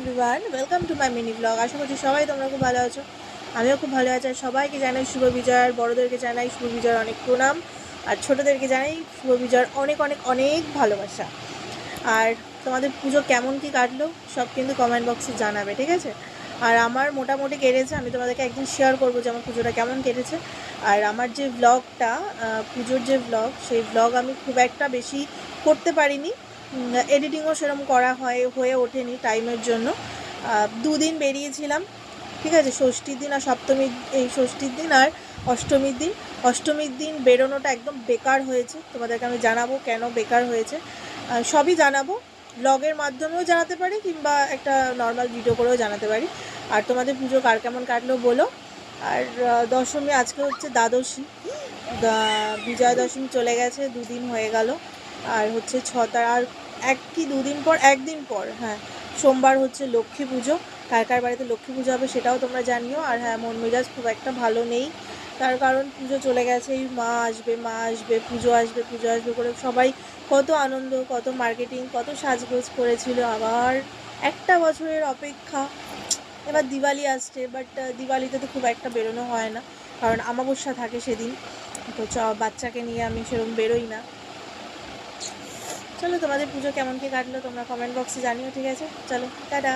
Everyone, welcome to my mini blog. আশা করছি সবাই তোমরা খুব ভালো আছো। আমিও খুব ভালো আছি। আর সবাইকে জানাই শুভ বিজয়ার, বড়োদেরকে জানাই শুভ বিজয়ার অনেক প্রণাম, আর ছোটোদেরকে জানাই শুভ বিজয়ার অনেক অনেক অনেক ভালোবাসা। আর তোমাদের পুজো কেমন কি কাটলো সব কিন্তু কমেন্ট বক্সে জানাবে, ঠিক আছে? আর আমার মোটামুটি কেটেছে, আমি তোমাদেরকে একদিন শেয়ার করবো যে আমার পুজোটা কেমন কেটেছে। আর আমার যে ব্লগটা, পুজোর যে ব্লগ, সেই ব্লগ আমি খুব একটা বেশি করতে পারিনি। এডিটিংও সেরকম করা হয়ে ওঠেনি টাইমের জন্য। 2 দিন বেরিয়েছিলাম, ঠিক আছে? ষষ্ঠীর দিন আর সপ্তমীর, এই ষষ্ঠীর দিন আর অষ্টমীর দিন। অষ্টমীর দিন বেরোনোটা একদম বেকার হয়েছে, তোমাদেরকে আমি জানাবো কেন বেকার হয়েছে। সবই জানাবো, ব্লগের মাধ্যমেও জানাতে পারি কিংবা একটা নর্মাল ভিডিও করেও জানাতে পারি। আর তোমাদের পুজো কার কেমন কাটলো বলো। আর দশমী, আজকে হচ্ছে দ্বাদশী, বিজয়া দশমী চলে গেছে, 2 দিন হয়ে গেল। আর হচ্ছে আর একদিন পর, হ্যাঁ, সোমবার হচ্ছে লক্ষ্মী পুজো। কার কার বাড়িতে লক্ষ্মী পুজো হবে সেটাও তোমরা জানিও। আর হ্যাঁ, মন মেজাজ খুব একটা ভালো নেই, তার কারণ পুজো চলে গেছে, এই মা আসবে, পুজো আসবে করে সবাই কত আনন্দ, কত মার্কেটিং, কত সাজগোজ করেছিল। আবার একটা বছরের অপেক্ষা, এবার দিওয়ালি আসছে, বাট দিওয়ালিতে তো খুব একটা বেরোনো হয় না, কারণ আমাবস্যা থাকে সেদিন। তো বাচ্চাকে নিয়ে আমি সেরকম বেরোই না। চলো, তোমাদের পুজো কেমন কি কাটলো তোমরা কমেন্ট বক্সে জানিও, ঠিক আছে? চলো, টাটা।